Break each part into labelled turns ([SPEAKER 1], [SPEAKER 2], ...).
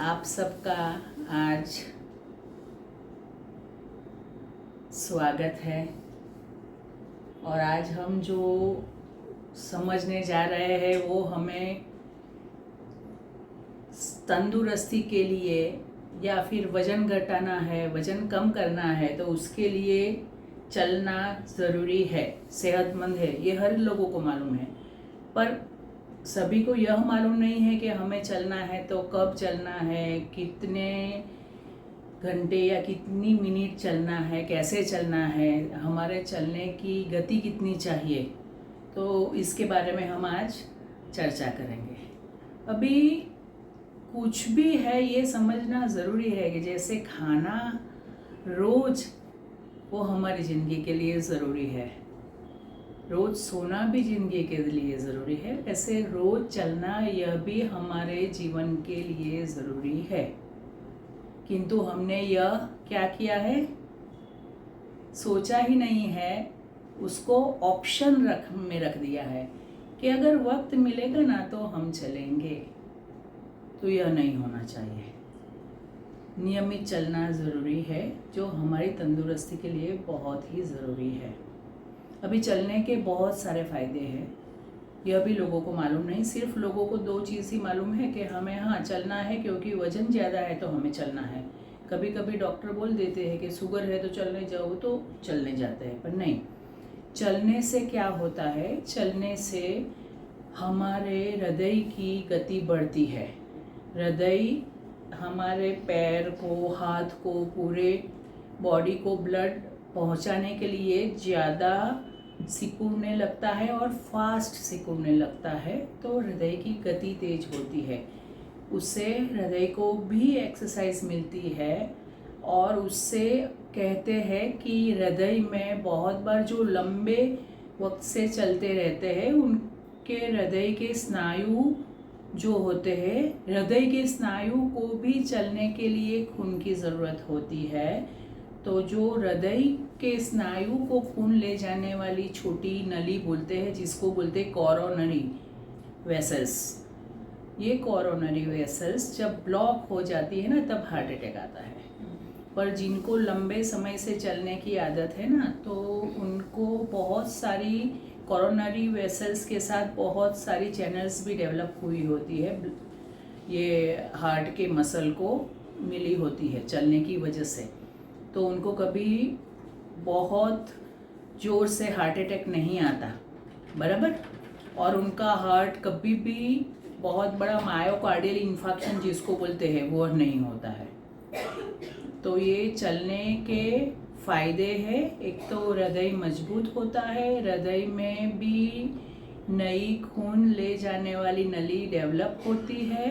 [SPEAKER 1] आप सबका आज स्वागत है। और आज हम जो समझने जा रहे हैं वो हमें तंदुरुस्ती के लिए या फिर वज़न घटाना है, वज़न कम करना है, तो उसके लिए चलना ज़रूरी है, सेहतमंद है, ये हर लोगों को मालूम है। पर सभी को यह मालूम नहीं है कि हमें चलना है तो कब चलना है, कितने घंटे या कितनी मिनट चलना है, कैसे चलना है, हमारे चलने की गति कितनी चाहिए। तो इसके बारे में हम आज चर्चा करेंगे। अभी कुछ भी है ये समझना ज़रूरी है कि जैसे खाना रोज़ वो हमारी ज़िंदगी के लिए ज़रूरी है, रोज़ सोना भी ज़िंदगी के लिए ज़रूरी है, ऐसे रोज़ चलना यह भी हमारे जीवन के लिए ज़रूरी है। किंतु हमने यह क्या किया है, सोचा ही नहीं है, उसको ऑप्शन में रख दिया है कि अगर वक्त मिलेगा ना तो हम चलेंगे। तो यह नहीं होना चाहिए। नियमित चलना ज़रूरी है, जो हमारी तंदुरुस्ती के लिए बहुत ही ज़रूरी है। अभी चलने के बहुत सारे फ़ायदे हैं, यह भी लोगों को मालूम नहीं। सिर्फ लोगों को दो चीज़ ही मालूम है कि हमें चलना है क्योंकि वज़न ज़्यादा है तो हमें चलना है। कभी कभी डॉक्टर बोल देते हैं कि शुगर है तो चलने जाओ, तो चलने जाते हैं। पर नहीं, चलने से क्या होता है, चलने से हमारे हृदय की गति बढ़ती है। हृदय हमारे पैर को, हाथ को, पूरे बॉडी को ब्लड पहुंचाने के लिए ज़्यादा सिकुड़ने लगता है और फास्ट सिकुड़ने लगता है, तो हृदय की गति तेज होती है। उससे हृदय को भी एक्सरसाइज मिलती है और उससे कहते हैं कि हृदय में बहुत बार जो लंबे वक्त से चलते रहते हैं उनके हृदय के स्नायु जो होते हैं, हृदय के स्नायु को भी चलने के लिए खून की ज़रूरत होती है। तो जो हृदय के स्नायु को खून ले जाने वाली छोटी नली बोलते हैं, जिसको बोलते हैं कोरोनरी वेसल्स, ये कोरोनरी वेसल्स जब ब्लॉक हो जाती है ना तब हार्ट अटैक आता है। पर जिनको लंबे समय से चलने की आदत है ना, तो उनको बहुत सारी कोरोनरी वेसल्स के साथ बहुत सारी चैनल्स भी डेवलप हुई होती है, ये हार्ट के मसल को मिली होती है चलने की वजह से। तो उनको कभी बहुत ज़ोर से हार्ट अटैक नहीं आता, बराबर। और उनका हार्ट कभी भी बहुत बड़ा मायोकार्डियल इन्फेक्शन जिसको बोलते हैं वो नहीं होता है। तो ये चलने के फ़ायदे हैं। एक तो हृदय मजबूत होता है, हृदय में भी नई खून ले जाने वाली नली डेवलप होती है।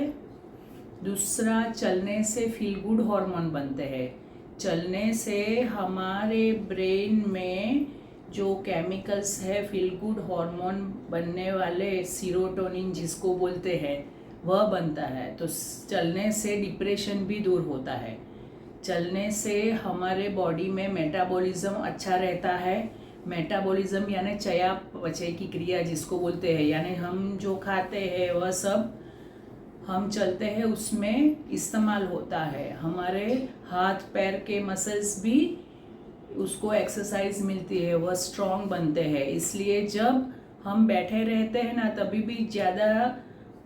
[SPEAKER 1] दूसरा, चलने से फील गुड हार्मोन बनते हैं। चलने से हमारे ब्रेन में जो केमिकल्स है फील गुड हार्मोन बनने वाले, सीरोटोनिन जिसको बोलते हैं, वह बनता है। तो चलने से डिप्रेशन भी दूर होता है। चलने से हमारे बॉडी में मेटाबॉलिज्म अच्छा रहता है। मेटाबॉलिज्म यानी चयापचय की क्रिया जिसको बोलते हैं, यानी हम जो खाते हैं वह सब हम चलते हैं उसमें इस्तेमाल होता है। हमारे हाथ पैर के मसल्स भी उसको एक्सरसाइज मिलती है, वह स्ट्रॉन्ग बनते हैं। इसलिए जब हम बैठे रहते हैं ना, तभी भी ज़्यादा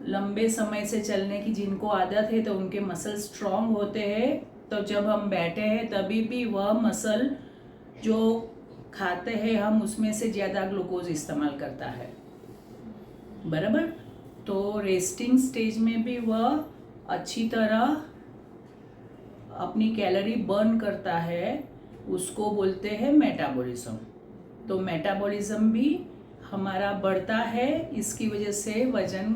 [SPEAKER 1] लंबे समय से चलने की जिनको आदत है तो उनके मसल स्ट्रॉन्ग होते हैं। तो जब हम बैठे हैं तभी भी वह मसल जो खाते हैं हम उसमें से ज़्यादा ग्लूकोज इस्तेमाल करता है, बराबर। तो रेस्टिंग स्टेज में भी वह अच्छी तरह अपनी कैलोरी बर्न करता है, उसको बोलते हैं मेटाबॉलिज्म। तो मेटाबॉलिज्म भी हमारा बढ़ता है। इसकी वजह से वजन,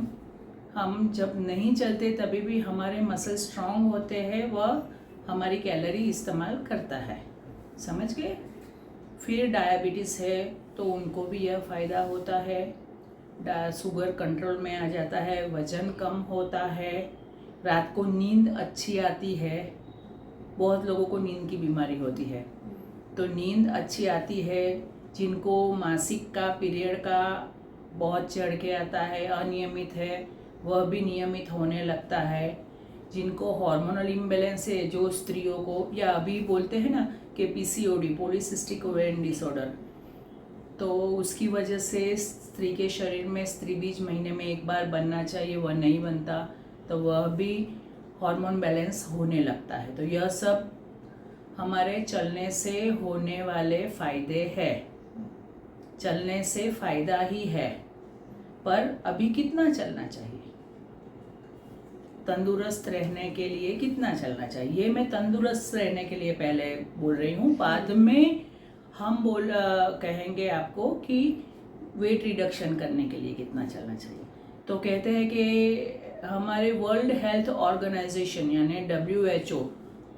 [SPEAKER 1] हम जब नहीं चलते तभी भी हमारे मसल स्ट्रांग होते हैं, वह हमारी कैलोरी इस्तेमाल करता है, समझ गए। फिर डायबिटीज़ है तो उनको भी यह फ़ायदा होता है, शुगर कंट्रोल में आ जाता है, वज़न कम होता है, रात को नींद अच्छी आती है। बहुत लोगों को नींद की बीमारी होती है, तो नींद अच्छी आती है। जिनको मासिक का पीरियड का बहुत चढ़ के आता है, अनियमित है, वह भी नियमित होने लगता है। जिनको हार्मोनल इम्बैलेंस है, जो स्त्रियों को, या अभी बोलते हैं ना कि पीसीओडी, पॉलीसिस्टिक ओवेरियन डिसऑर्डर, तो उसकी वजह से स्त्री के शरीर में स्त्री बीज महीने में एक बार बनना चाहिए, वह नहीं बनता, तो वह भी हार्मोन बैलेंस होने लगता है। तो यह सब हमारे चलने से होने वाले फायदे हैं। चलने से फायदा ही है, पर अभी कितना चलना चाहिए, तंदुरुस्त रहने के लिए कितना चलना चाहिए, मैं तंदुरुस्त रहने के लिए पहले बोल रही हूँ, बाद में हम कहेंगे आपको कि वेट रिडक्शन करने के लिए कितना चलना चाहिए। तो कहते हैं कि हमारे वर्ल्ड हेल्थ ऑर्गेनाइजेशन यानी WHO,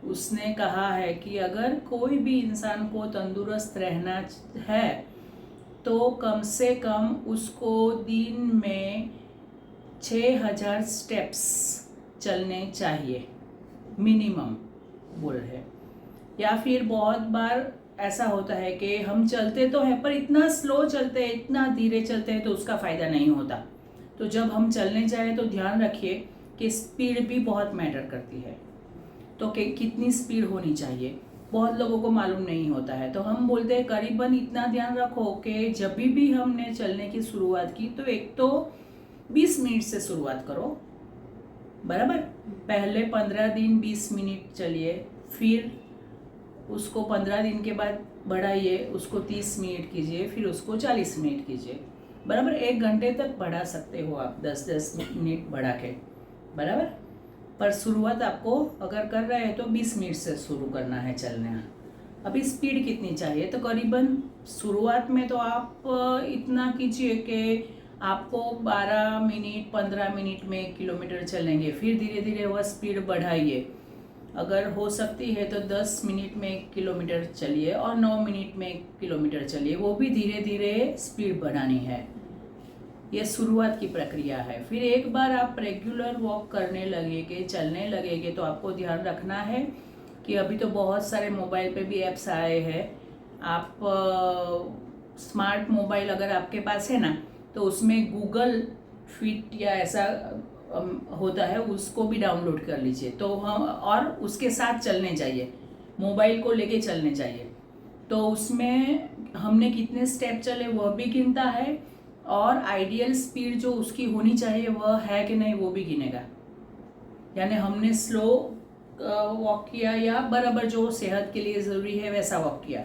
[SPEAKER 1] उसने कहा है कि अगर कोई भी इंसान को तंदुरुस्त रहना है तो कम से कम उसको दिन में 6000 स्टेप्स चलने चाहिए, मिनिमम बोल रहे। या फिर बहुत बार ऐसा होता है कि हम चलते तो हैं पर इतना स्लो चलते हैं, इतना धीरे चलते हैं, तो उसका फ़ायदा नहीं होता। तो जब हम चलने जाएं तो ध्यान रखिए कि स्पीड भी बहुत मैटर करती है। तो कितनी स्पीड होनी चाहिए बहुत लोगों को मालूम नहीं होता है। तो हम बोलते हैं करीबन इतना ध्यान रखो कि जब भी हमने चलने की शुरुआत की तो एक तो 20 मिनट से शुरुआत करो, बराबर। पहले 15 दिन 20 मिनट चलिए, फिर उसको 15 दिन के बाद बढ़ाइए, उसको 30 मिनट कीजिए, फिर उसको 40 मिनट कीजिए, बराबर। 1 घंटे तक बढ़ा सकते हो आप, 10-10 मिनट बढ़ा के, बराबर। पर शुरुआत आपको अगर कर रहे हैं तो 20 मिनट से शुरू करना है चलना। अभी स्पीड कितनी चाहिए, तो करीबन शुरुआत में तो आप इतना कीजिए कि आपको 12 मिनट 15 मिनट में 1 किलोमीटर चलेंगे, फिर धीरे धीरे वह स्पीड बढ़ाइए। अगर हो सकती है तो 10 मिनट में 1 किलोमीटर चलिए और 9 मिनट में 1 किलोमीटर चलिए, वो भी धीरे धीरे स्पीड बढ़ानी है। ये शुरुआत की प्रक्रिया है। फिर एक बार आप रेगुलर वॉक करने लगेंगे, चलने लगेंगे, तो आपको ध्यान रखना है कि अभी तो बहुत सारे मोबाइल पे भी ऐप्स आए हैं। आप स्मार्ट मोबाइल अगर आपके पास है ना, तो उसमें गूगल फिट या ऐसा होता है, उसको भी डाउनलोड कर लीजिए। तो हम और उसके साथ चलने चाहिए, मोबाइल को लेके चलने चाहिए। तो उसमें हमने कितने स्टेप चले वह भी गिनता है, और आइडियल स्पीड जो उसकी होनी चाहिए वह है कि नहीं वो भी गिनेगा। यानी हमने स्लो वॉक किया या बराबर जो सेहत के लिए ज़रूरी है वैसा वॉक किया।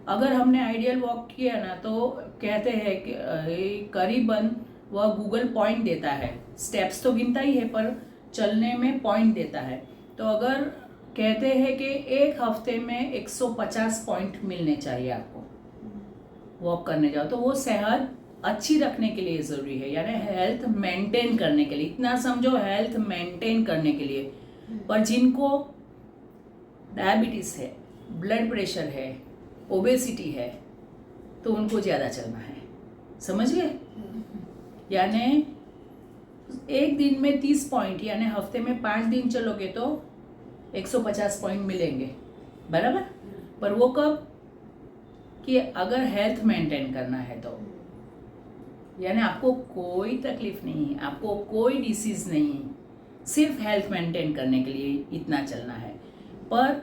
[SPEAKER 1] अगर हमने आइडियल वॉक किया ना, तो कहते हैं कि करीबन वह गूगल पॉइंट देता है, स्टेप्स तो गिनता ही है पर चलने में पॉइंट देता है। तो अगर कहते हैं कि एक हफ्ते में 150 पॉइंट मिलने चाहिए आपको वॉक करने जाओ, तो वो सेहत अच्छी रखने के लिए ज़रूरी है, यानी हेल्थ मेंटेन करने के लिए। इतना समझो, हेल्थ मेंटेन करने के लिए। पर जिनको डायबिटीज़ है, ब्लड प्रेशर है, ओबेसिटी है, तो उनको ज़्यादा चलना है, समझ गए। यानी एक दिन में 30 पॉइंट, यानी हफ्ते में 5 दिन चलोगे तो 150 पॉइंट मिलेंगे, बराबर। पर वो कब कि अगर हेल्थ मेंटेन करना है तो, यानी आपको कोई तकलीफ नहीं है, आपको कोई डिसीज़ नहीं है, सिर्फ हेल्थ मेंटेन करने के लिए इतना चलना है। पर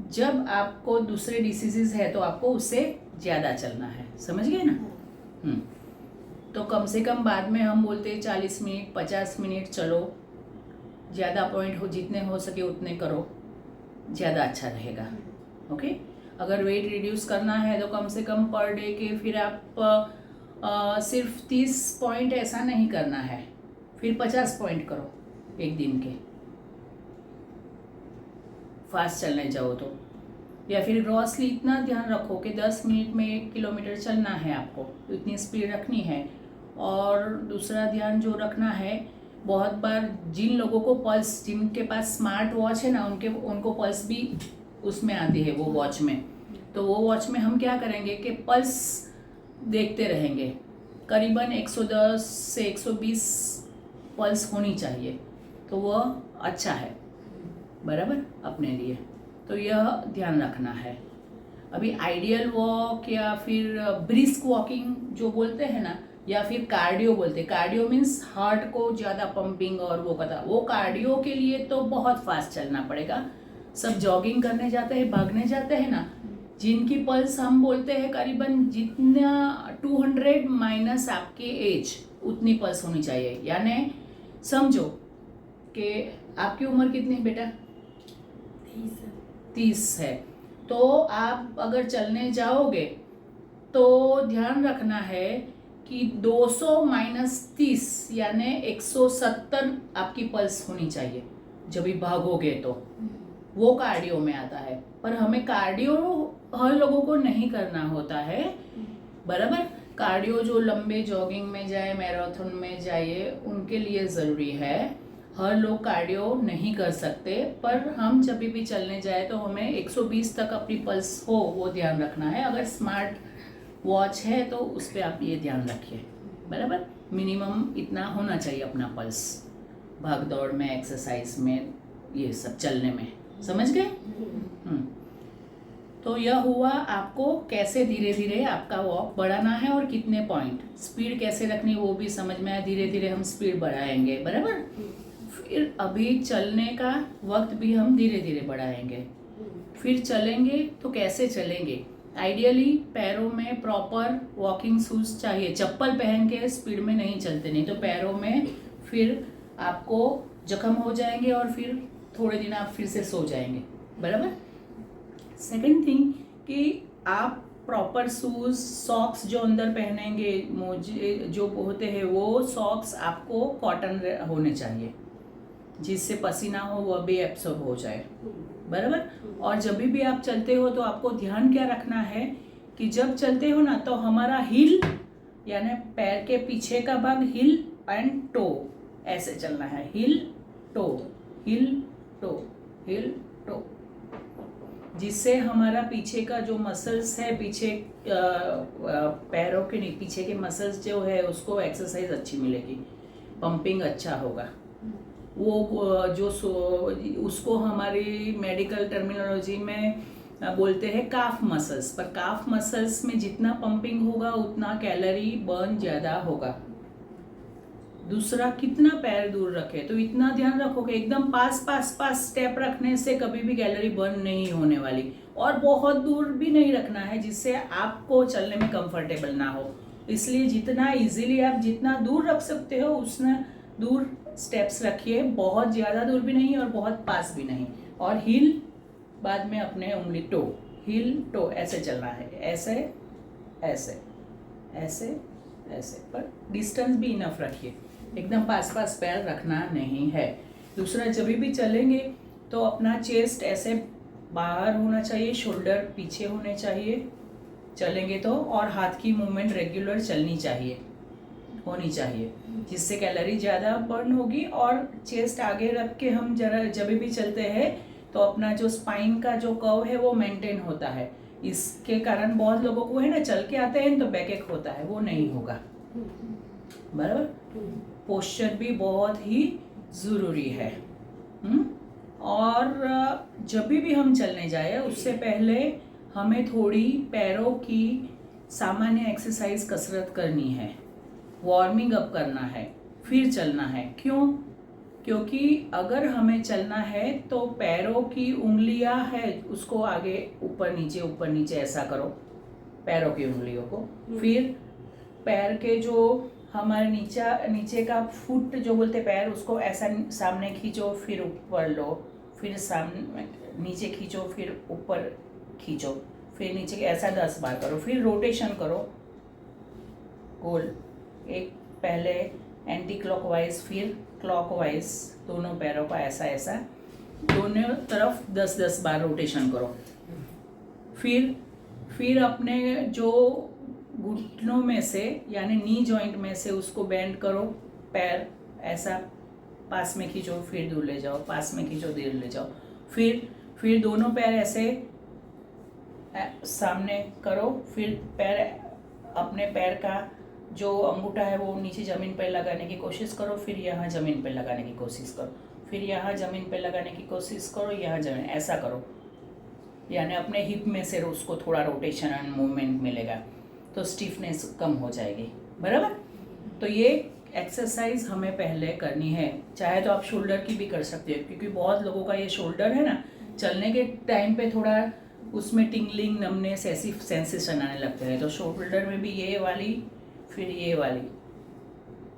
[SPEAKER 1] जब आपको दूसरे डिसीजेज है तो आपको उससे ज़्यादा चलना है, समझ गए ना। तो कम से कम बाद में हम बोलते हैं 40 मिनट 50 मिनट चलो, ज़्यादा पॉइंट हो, जितने हो सके उतने करो, ज़्यादा अच्छा रहेगा। ओके। अगर वेट रिड्यूस करना है तो कम से कम पर डे के फिर आप सिर्फ 30 पॉइंट ऐसा नहीं करना है, फिर 50 पॉइंट करो एक दिन के, फास्ट चलने जाओ तो। या फिर ग्रॉसली इतना ध्यान रखो कि 10 मिनट में 1 किलोमीटर चलना है आपको, तो इतनी स्पीड रखनी है। और दूसरा ध्यान जो रखना है, बहुत बार जिन लोगों को पल्स, जिनके पास स्मार्ट वॉच है ना, उनको पल्स भी उसमें आती है, वो वॉच में। तो वो वॉच में हम क्या करेंगे कि पल्स देखते रहेंगे, करीबन 110 से 120 पल्स होनी चाहिए, तो वह अच्छा है, बराबर, अपने लिए। तो यह ध्यान रखना है। अभी आइडियल वॉक या फिर ब्रिस्क वॉकिंग जो बोलते हैं ना, या फिर कार्डियो बोलते हैं, कार्डियो मीन्स हार्ट को ज़्यादा पंपिंग और वो करता, वो कार्डियो के लिए तो बहुत फास्ट चलना पड़ेगा। सब जॉगिंग करने जाते हैं, भागने जाते हैं ना, जिनकी पल्स हम बोलते हैं करीबन जितना 200 माइनस आपके एज उतनी पल्स होनी चाहिए। यानी समझो कि आपकी उम्र कितनी है बेटा? 30 है। तो आप अगर चलने जाओगे तो ध्यान रखना है कि 200 माइनस 30 यानी 170 आपकी पल्स होनी चाहिए जब भी भागोगे तो, वो कार्डियो में आता है। पर हमें कार्डियो हर लोगों को नहीं करना होता है, बराबर। कार्डियो जो लंबे जॉगिंग में जाए, मैराथन में जाए, उनके लिए ज़रूरी है। हर लोग कार्डियो नहीं कर सकते, पर हम जब भी चलने जाए तो हमें 120 तक अपनी पल्स हो, वो ध्यान रखना है। अगर स्मार्ट वॉच है तो उस पर आप ये ध्यान रखिए, बराबर। मिनिमम इतना होना चाहिए अपना पल्स, भाग दौड़ में, एक्सरसाइज में, ये सब चलने में, समझ गए? तो यह हुआ आपको कैसे धीरे धीरे आपका वॉक बढ़ाना है और कितने पॉइंट, स्पीड कैसे रखनी वो भी समझ में आया। धीरे धीरे हम स्पीड बढ़ाएंगे, बराबर। फिर अभी चलने का वक्त भी हम धीरे धीरे बढ़ाएंगे। फिर चलेंगे तो कैसे चलेंगे? आइडियली पैरों में प्रॉपर वॉकिंग शूज चाहिए, चप्पल पहन के स्पीड में नहीं चलते, नहीं तो पैरों में फिर आपको जख्म हो जाएंगे और फिर थोड़े दिन आप फिर से सो जाएंगे, बराबर। सेकंड थिंग कि आप प्रॉपर शूज, सॉक्स जो अंदर पहनेंगे, मोजे जो होते हैं, वो सॉक्स आपको कॉटन होने चाहिए, जिससे पसीना हो वह भी एब्सॉर्ब हो जाए, बराबर। और जब भी आप चलते हो तो आपको ध्यान क्या रखना है कि जब चलते हो ना तो हमारा हिल यानी पैर के पीछे का भाग, हिल एंड टो, ऐसे चलना है। Heel toe, heel toe, heel toe, जिससे हमारा पीछे का जो मसल्स है, पीछे पैरों के नहीं, पीछे के मसल्स जो है उसको एक्सरसाइज अच्छी मिलेगी, पंपिंग अच्छा होगा। वो जो उसको हमारी मेडिकल टर्मिनोलॉजी में बोलते हैं काफ मसल्स, पर काफ मसल्स में जितना पंपिंग होगा उतना कैलोरी बर्न ज़्यादा होगा। दूसरा, कितना पैर दूर रखे, तो इतना ध्यान रखो कि एकदम पास पास पास स्टेप रखने से कभी भी कैलोरी बर्न नहीं होने वाली, और बहुत दूर भी नहीं रखना है जिससे आपको चलने में कंफर्टेबल ना हो। इसलिए जितना इजीली आप जितना दूर रख सकते हो उतना दूर स्टेप्स रखिए, बहुत ज़्यादा दूर भी नहीं और बहुत पास भी नहीं। और हिल बाद में अपने उंगली टो, हिल टो, ऐसे चलना है, ऐसे ऐसे ऐसे ऐसे, पर डिस्टेंस भी इनफ रखिए, एकदम पास पास पैर रखना नहीं है। दूसरा, जब भी चलेंगे तो अपना चेस्ट ऐसे बाहर होना चाहिए, शोल्डर पीछे होने चाहिए चलेंगे तो, और हाथ की मूवमेंट रेगुलर चलनी चाहिए, होनी चाहिए, जिससे कैलोरी ज़्यादा बर्न होगी। और चेस्ट आगे रख के हम जरा जब भी चलते हैं तो अपना जो स्पाइन का जो कर्व है वो मेंटेन होता है। इसके कारण बहुत लोगों को है ना, चल के आते हैं तो बैक एक होता है, वो नहीं होगा, बराबर। पोस्चर भी बहुत ही ज़रूरी है। और जब भी हम चलने जाए उससे पहले हमें थोड़ी पैरों की सामान्य एक्सरसाइज, कसरत करनी है, वार्मिंग अप करना है, फिर चलना है। क्यों? क्योंकि अगर हमें चलना है तो पैरों की उंगलियां है उसको आगे ऊपर नीचे ऐसा करो, पैरों की उंगलियों को। फिर पैर के जो हमारे नीचे का फुट जो बोलते पैर, उसको ऐसा सामने खींचो, फिर ऊपर लो, फिर सामने नीचे खींचो, फिर ऊपर खींचो, फिर नीचे ऐसा 10 बार करो। फिर रोटेशन करो गोल, एक पहले एंटी क्लॉकवाइज फिर क्लॉकवाइज, दोनों पैरों का ऐसा ऐसा दोनों तरफ 10-10 बार रोटेशन करो। फिर अपने जो घुटनों में से यानी नी जॉइंट में से उसको बेंड करो, पैर ऐसा पास में खींचो, फिर दूर ले जाओ, पास में खींचो, दूर ले जाओ। फिर दोनों पैर ऐसे सामने करो। फिर पैर, अपने पैर का जो अंगूठा है वो नीचे ज़मीन पर लगाने की कोशिश करो, फिर यहाँ ज़मीन पर लगाने की कोशिश करो, फिर यहाँ ज़मीन पर लगाने की कोशिश करो, यहाँ ज़मीन, ऐसा करो। यानी अपने हिप में से उसको थोड़ा रोटेशन एंड मूवमेंट मिलेगा, तो स्टिफनेस कम हो जाएगी। बराबर। तो ये एक्सरसाइज हमें पहले करनी है। चाहे तो आप शोल्डर की भी कर सकते हो, क्योंकि बहुत लोगों का ये शोल्डर है ना, चलने के टाइम पे थोड़ा उसमें टिंगलिंग, नमनेस, ऐसी सेंसेशन आने लगते हैं। तो शोल्डर में भी ये वाली, फिर ये वाली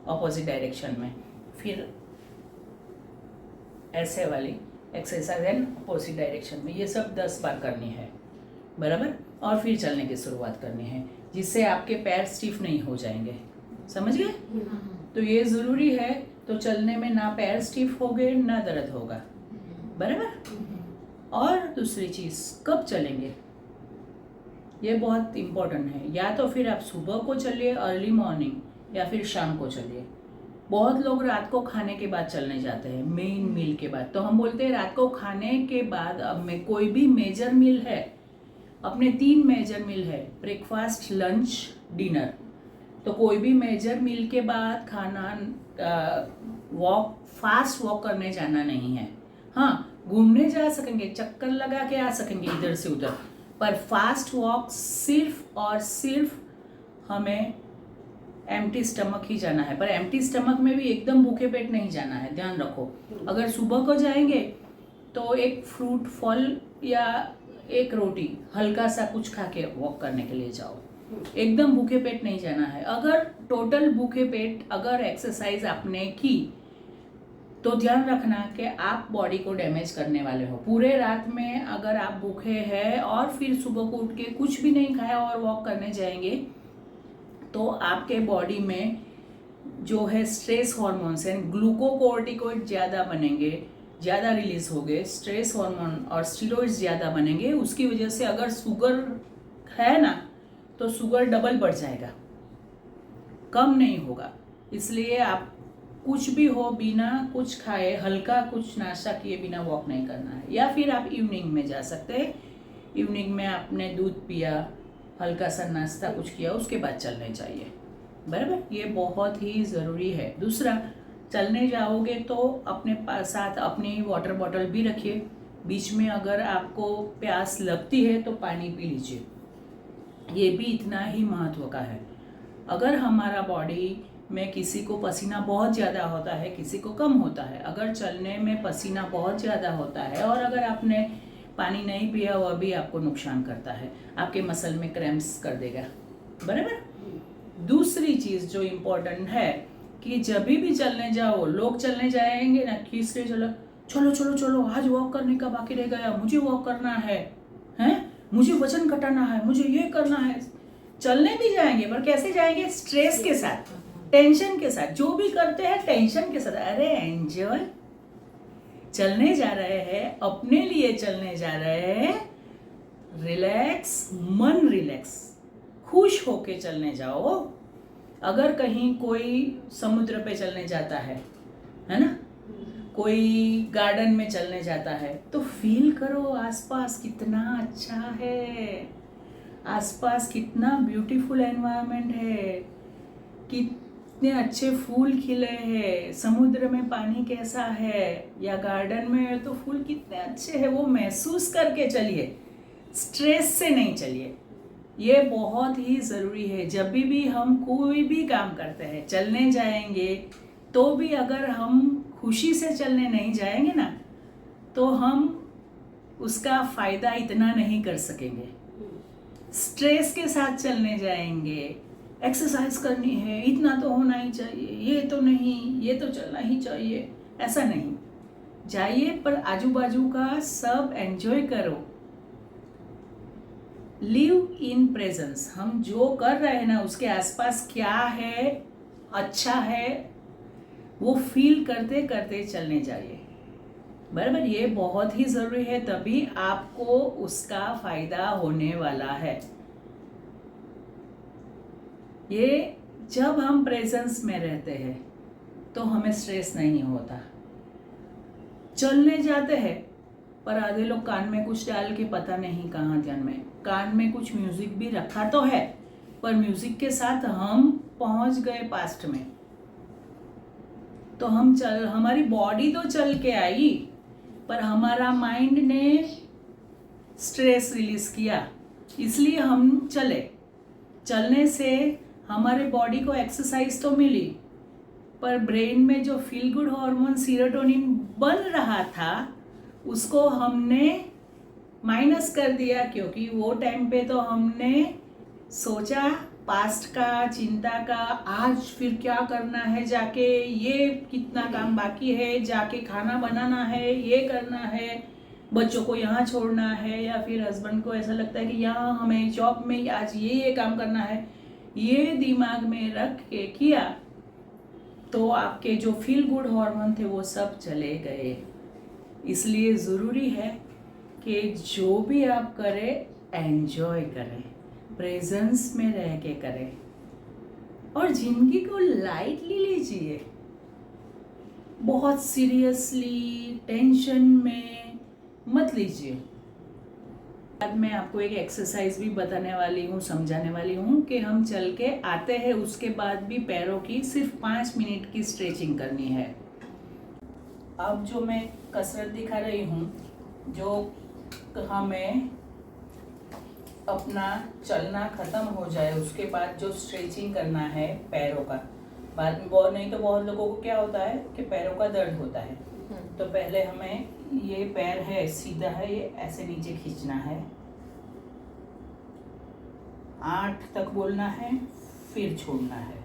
[SPEAKER 1] ऑपोजिट डायरेक्शन में, फिर ऐसे वाली एक्सरसाइज एंड अपोजिट डायरेक्शन में, ये सब 10 बार करनी है। बराबर। और फिर चलने की शुरुआत करनी है, जिससे आपके पैर स्टिफ नहीं हो जाएंगे। समझ गए? तो ये ज़रूरी है। तो चलने में ना पैर स्टिफ होंगे ना दर्द होगा। बराबर। और दूसरी चीज़, कब चलेंगे, ये बहुत इम्पोर्टेंट है। या तो फिर आप सुबह को चलिए अर्ली मॉर्निंग, या फिर शाम को चलिए। बहुत लोग रात को खाने के बाद चलने जाते हैं, मेन मील के बाद। तो हम बोलते हैं रात को खाने के बाद, अब में कोई भी मेजर मील है, अपने 3 मेजर मील है, ब्रेकफास्ट, लंच, डिनर। तो कोई भी मेजर मील के बाद खाना, वॉक, फास्ट वॉक करने जाना नहीं है। हाँ, घूमने जा सकेंगे, चक्कर लगा के आ सकेंगे इधर से उधर, पर फास्ट वॉक सिर्फ और सिर्फ हमें एम्प्टी स्टमक ही जाना है। पर एम्प्टी स्टमक में भी एकदम भूखे पेट नहीं जाना है, ध्यान रखो। अगर सुबह को जाएंगे तो एक फ्रूट, फल या एक रोटी, हल्का सा कुछ खा के वॉक करने के लिए जाओ। एकदम भूखे पेट नहीं जाना है। अगर टोटल भूखे पेट अगर एक्सरसाइज आपने की, तो ध्यान रखना कि आप बॉडी को डैमेज करने वाले हो। पूरे रात में अगर आप भूखे हैं और फिर सुबह को उठ के कुछ भी नहीं खाया और वॉक करने जाएंगे, तो आपके बॉडी में जो है स्ट्रेस हॉर्मोन्स हैं, ग्लूकोकोर्टिकोइड ज़्यादा बनेंगे, ज़्यादा रिलीज होंगे, स्ट्रेस हार्मोन और स्टीरॉइड्स ज़्यादा बनेंगे। उसकी वजह से अगर शुगर है ना, तो शुगर डबल बढ़ जाएगा, कम नहीं होगा। इसलिए आप कुछ भी हो, बिना कुछ खाए, हल्का कुछ नाश्ता किए बिना वॉक नहीं करना है। या फिर आप इवनिंग में जा सकते हैं। इवनिंग में आपने दूध पिया, हल्का सा नाश्ता कुछ किया, उसके बाद चलने चाहिए। बराबर। ये बहुत ही ज़रूरी है। दूसरा, चलने जाओगे तो अपने साथ अपनी वाटर बॉटल भी रखिए। बीच में अगर आपको प्यास लगती है तो पानी पी लीजिए। ये भी इतना ही महत्व का है। अगर हमारा बॉडी में किसी को पसीना बहुत ज़्यादा होता है, किसी को कम होता है, अगर चलने में पसीना बहुत ज़्यादा होता है और अगर आपने पानी नहीं पिया, वह भी आपको नुकसान करता है, आपके मसल में क्रैम्प्स कर देगा। बराबर। दूसरी चीज़ जो इम्पोर्टेंट है कि जब भी चलने जाओ, लोग चलने जाएंगे ना, खींचते चलो, चलो चलो चलो, आज वॉक करने का बाकी रह गया, मुझे वॉक करना है, मुझे वजन घटाना है, मुझे ये करना है। चलने भी जाएंगे, पर कैसे जाएंगे? स्ट्रेस के साथ, टेंशन के साथ। जो भी करते हैं टेंशन के साथ। अरे एंजॉय, चलने जा रहे हैं, अपने लिए चलने जा रहे हैं, रिलैक्स, मन रिलैक्स, खुश होके चलने जाओ। अगर कहीं कोई समुद्र पे चलने जाता है ना, कोई गार्डन में चलने जाता है, तो फील करो आसपास कितना अच्छा है, आसपास कितना ब्यूटीफुल एनवायरनमेंट है, कितने अच्छे फूल खिले हैं, समुद्र में पानी कैसा है, या गार्डन में तो फूल कितने अच्छे हैं, वो महसूस करके चलिए, स्ट्रेस से नहीं चलिए। ये बहुत ही ज़रूरी है। जब भी हम कोई भी काम करते हैं, चलने जाएंगे तो भी अगर हम खुशी से चलने नहीं जाएंगे ना, तो हम उसका फ़ायदा इतना नहीं कर सकेंगे। स्ट्रेस के साथ चलने जाएंगे, एक्सरसाइज करनी है, इतना तो होना ही चाहिए, ये तो नहीं, ये तो चलना ही चाहिए, ऐसा नहीं। जाइए, पर आजू बाजू का सब एंजॉय करो। Live in presence. हम जो कर रहे हैं ना, उसके आसपास क्या है, अच्छा है, वो फील करते करते चलने जाइए। बराबर। ये बहुत ही ज़रूरी है, तभी आपको उसका फ़ायदा होने वाला है। ये जब हम प्रेजेंस में रहते हैं तो हमें स्ट्रेस नहीं होता। चलने जाते हैं, पर आधे लोग कान में कुछ डाल के पता नहीं कहाँ ध्यान में, कान में कुछ म्यूजिक भी रखा तो है, पर म्यूजिक के साथ हम पहुंच गए पास्ट में। तो हमारी बॉडी तो चल के आई, पर हमारा माइंड ने स्ट्रेस रिलीज किया, इसलिए हम चले। चलने से हमारे बॉडी को एक्सरसाइज तो मिली, पर ब्रेन में जो फील गुड हार्मोन सीरोटोनिन बन रहा था उसको हमने माइनस कर दिया, क्योंकि वो टाइम पे तो हमने सोचा पास्ट का, चिंता का, आज फिर क्या करना है, जाके ये कितना काम बाकी है, जाके खाना बनाना है, ये करना है, बच्चों को यहाँ छोड़ना है, या फिर हस्बैंड को ऐसा लगता है कि यहाँ हमें जॉब में आज ये काम करना है, ये दिमाग में रख के किया तो आपके जो फील गुड हार्मोन थे वो सब चले गए। इसलिए ज़रूरी है कि जो भी आप करें एंजॉय करें, प्रेजेंस में रह के करें और जिंदगी को लाइटली लीजिए। बहुत सीरियसली टेंशन में मत लीजिए। बाद में आपको एक एक्सरसाइज भी बताने वाली हूँ, समझाने वाली हूँ कि हम चल के आते हैं उसके बाद भी पैरों की सिर्फ 5 मिनट की स्ट्रेचिंग करनी है। अब जो मैं कसरत दिखा रही हूँ, जो हमें अपना चलना खत्म हो जाए उसके बाद जो स्ट्रेचिंग करना है पैरों का, बाद में बहुत नहीं तो बहुत लोगों को क्या होता है कि पैरों का दर्द होता है। तो पहले हमें ये पैर है सीधा है, ये ऐसे नीचे खींचना है, 8 तक बोलना है, फिर छोड़ना है,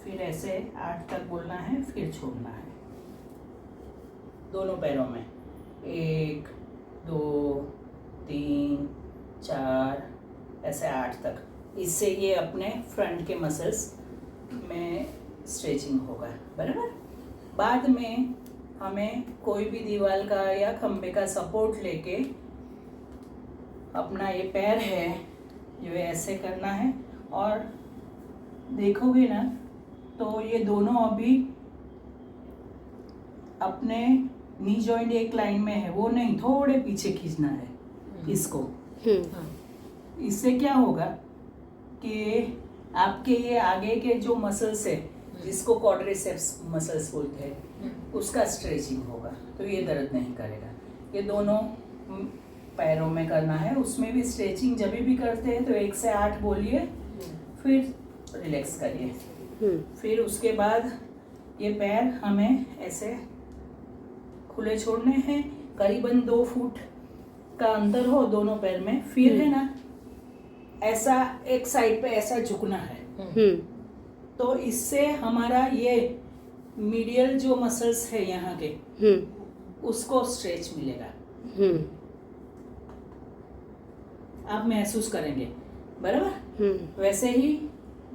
[SPEAKER 1] फिर ऐसे 8 तक बोलना है, फिर छोड़ना है, दोनों पैरों में 1 2 3 4 ऐसे 8 तक। इससे ये अपने फ्रंट के मसल्स में स्ट्रेचिंग होगा, बराबर। बाद में हमें कोई भी दीवार का या खंबे का सपोर्ट लेके अपना ये पैर है जो ऐसे करना है, और देखोगे ना तो ये दोनों अभी अपने नी जॉइंट एक लाइन में है, वो नहीं, थोड़े पीछे खींचना है इसको। इससे क्या होगा कि आपके ये आगे के जो मसल्स है जिसको क्वाड्रिसेप्स मसल्स बोलते हैं उसका स्ट्रेचिंग होगा, तो ये दर्द नहीं करेगा। ये दोनों पैरों में करना है, उसमें भी स्ट्रेचिंग जब भी करते हैं तो 1 से 8 बोलिए, फिर रिलैक्स करिए। फिर उसके बाद ये पैर हमें ऐसे खुले छोड़ने हैं, करीबन 2 फुट का अंतर हो दोनों पैर में। फिर है ना ऐसा एक साइड पे ऐसा झुकना है, तो इससे हमारा ये मीडियल जो मसल्स है यहाँ के उसको स्ट्रेच मिलेगा, आप महसूस करेंगे, बराबर। वैसे ही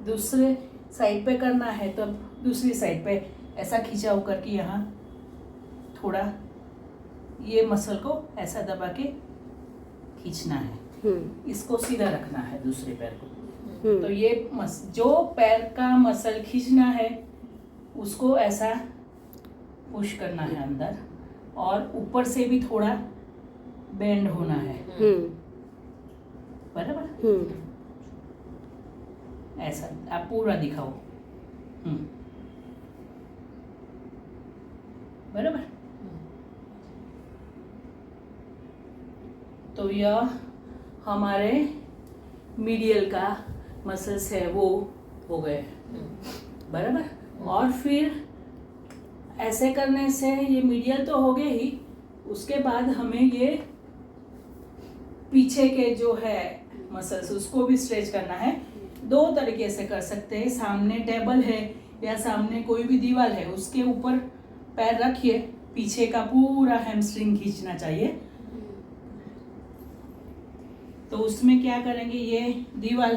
[SPEAKER 1] दूसरे साइड पे करना है, तो दूसरी साइड पे ऐसा खींचा होकर कि यहाँ थोड़ा ये मसल को ऐसा दबा के खींचना है, इसको सीधा रखना है दूसरे पैर को। तो ये जो पैर का मसल खींचना है उसको ऐसा पुश करना है अंदर, और ऊपर से भी थोड़ा बेंड होना है, बराबर। ऐसा आप पूरा दिखाओ, बराबर। तो यह हमारे मीडियल का मसल्स है वो हो गए, बराबर। और फिर ऐसे करने से ये मीडियल तो हो गए ही, उसके बाद हमें ये पीछे के जो है मसल्स उसको भी स्ट्रेच करना है। 2 तरीके से कर सकते हैं, सामने टेबल है या सामने कोई भी दीवार है उसके ऊपर पैर रखिए, पीछे का पूरा हैमस्ट्रिंग खींचना चाहिए। तो उसमें क्या करेंगे, ये दीवार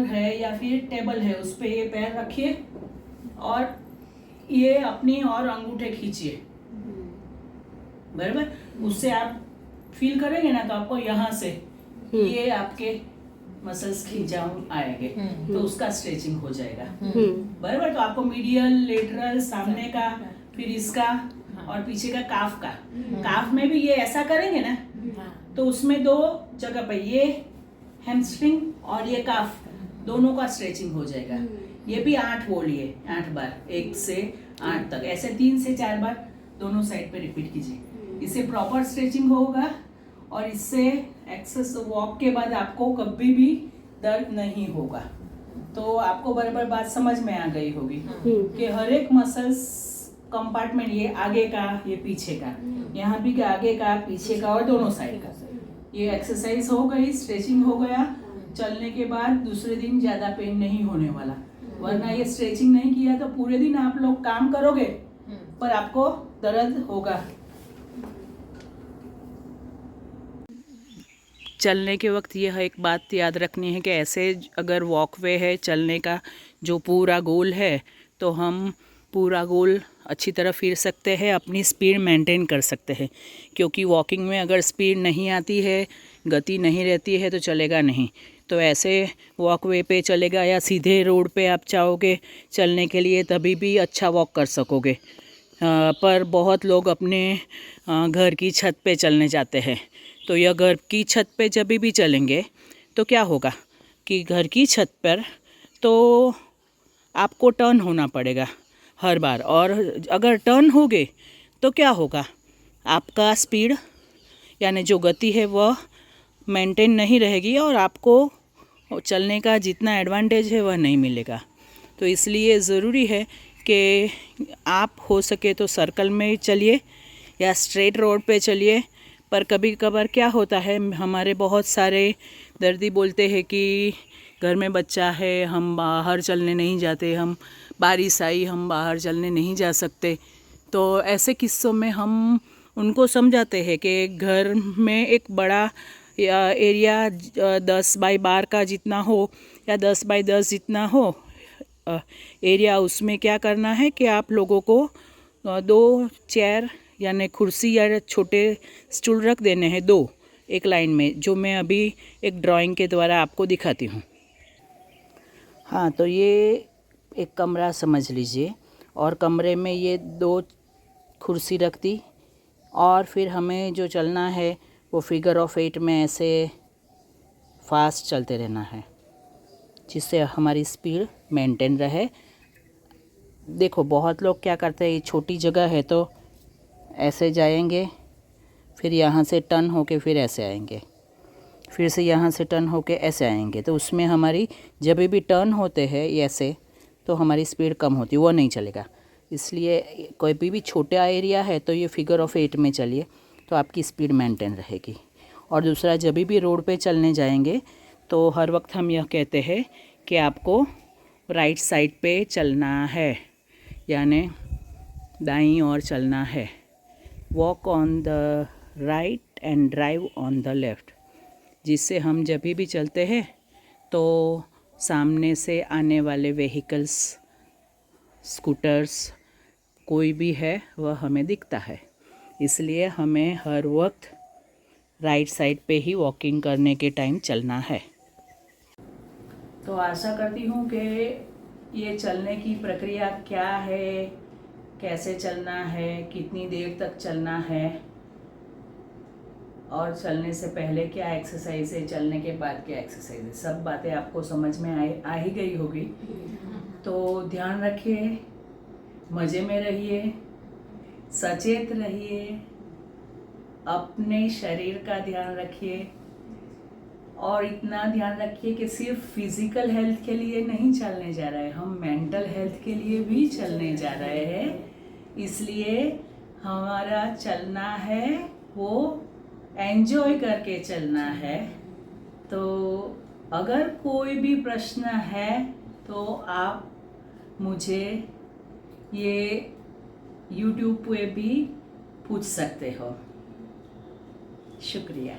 [SPEAKER 1] है या फिर टेबल है, उस पे ये पैर रखिए और ये अपनी और अंगूठे खींचिए, बराबर। उससे आप फील करेंगे ना तो आपको यहाँ से ये आपके मसल्स खींचा आएंगे, तो उसका स्ट्रेचिंग हो जाएगा, बराबर। तो आपको मीडियल, लेटरल, सामने का, फिर इसका और पीछे का काफ में भी ये ऐसा करेंगे ना तो उसमें 2 जगह पे ये हैमस्ट्रिंग और ये काफ दोनों का स्ट्रेचिंग हो जाएगा। ये भी 8 बोलिए, 8 बार, 1 से 8 तक, ऐसे 3 से 4 बार दोनों साइड पे रिपीट कीजिए। इससे प्रॉपर स्ट्रेचिंग होगा और इससे एक्सेस वॉक के बाद आपको कभी भी दर्द नहीं होगा। तो आपको बराबर बात समझ में आ गई होगी कि हर एक मसल्स कंपार्टमेंट, ये आगे का ये पीछे का, यहाँ भी आगे का पीछे का और दोनों साइड का, ये एक्सरसाइज हो गई, स्ट्रेचिंग हो गया। चलने के बाद दूसरे दिन ज़्यादा पेन नहीं होने वाला, वरना ये स्ट्रेचिंग नहीं किया तो पूरे दिन आप लोग काम करोगे पर आपको दर्द होगा। चलने के वक्त यह एक बात याद रखनी है कि ऐसे अगर वॉकवे है चलने का जो पूरा गोल है, तो हम पूरा गोल अच्छी तरह फिर सकते हैं, अपनी स्पीड मेंटेन कर सकते हैं। क्योंकि वॉकिंग में अगर स्पीड नहीं आती है, गति नहीं रहती है तो चलेगा नहीं। तो ऐसे वॉकवे पे चलेगा या सीधे रोड पे आप चाहोगे चलने के लिए तभी भी अच्छा वॉक कर सकोगे। पर बहुत लोग अपने घर की छत पे चलने जाते हैं, तो यह घर की छत पे जब भी चलेंगे तो क्या होगा कि घर की छत पर तो आपको टर्न होना पड़ेगा हर बार, और अगर टर्न हो गए तो क्या होगा, आपका स्पीड यानी जो गति है वह मेंटेन नहीं रहेगी और आपको चलने का जितना एडवांटेज है वह नहीं मिलेगा। तो इसलिए ज़रूरी है कि आप हो सके तो सर्कल में चलिए या स्ट्रेट रोड पे चलिए। पर कभी कभार क्या होता है, हमारे बहुत सारे दर्दी बोलते हैं कि घर में बच्चा है, हम बाहर चलने नहीं जाते, हम बारिश आई हम बाहर चलने नहीं जा सकते। तो ऐसे किस्सों में हम उनको समझाते हैं कि घर में एक बड़ा एरिया 10 बाई 12 का जितना हो या 10 बाई 10 जितना हो एरिया, उसमें क्या करना है कि आप लोगों को 2 चेयर यानी कुर्सी या छोटे स्टूल रख देने हैं, 2 एक लाइन में, जो मैं अभी एक ड्राइंग के द्वारा आपको दिखाती हूँ। हाँ, तो ये एक कमरा समझ लीजिए और कमरे में ये 2 कुर्सी रख दी और फिर हमें जो चलना है वो फिगर ऑफ 8 में ऐसे फास्ट चलते रहना है जिससे हमारी स्पीड मेंटेन रहे। देखो बहुत लोग क्या करते हैं, ये छोटी जगह है तो ऐसे जाएंगे, फिर यहाँ से टर्न होके फिर ऐसे आएंगे, फिर से यहाँ से टर्न होके ऐसे आएंगे, तो उसमें हमारी जब भी टर्न होते हैं ऐसे तो हमारी स्पीड कम होती है, वो नहीं चलेगा। इसलिए कोई भी छोटा एरिया है तो ये फिगर ऑफ 8 में चलिए तो आपकी स्पीड मेंटेन रहेगी। और दूसरा, जब भी रोड पे चलने जाएंगे तो हर वक्त हम यह कहते हैं कि आपको राइट साइड पे चलना है, यानी दाईं ओर चलना है। Walk on the right and drive on the left, जिससे हम जब भी चलते हैं तो सामने से आने वाले व्हीकल्स, स्कूटर्स, कोई भी है वह हमें दिखता है। इसलिए हमें हर वक्त राइट साइड पे ही वॉकिंग करने के टाइम चलना है। तो आशा करती हूँ कि ये चलने की प्रक्रिया क्या है, कैसे चलना है, कितनी देर तक चलना है और चलने से पहले क्या एक्सरसाइज है, चलने के बाद क्या एक्सरसाइज है, सब बातें आपको समझ में आ ही गई होगी। तो ध्यान रखिए, मज़े में रहिए, सचेत रहिए, अपने शरीर का ध्यान रखिए और इतना ध्यान रखिए कि सिर्फ फिज़िकल हेल्थ के लिए नहीं चलने जा रहे हैं, हम मेंटल हेल्थ के लिए भी चलने जा रहे हैं। इसलिए हमारा चलना है वो एंजॉय करके चलना है। तो अगर कोई भी प्रश्न है तो आप मुझे ये YouTube पे भी पूछ सकते हो। शुक्रिया।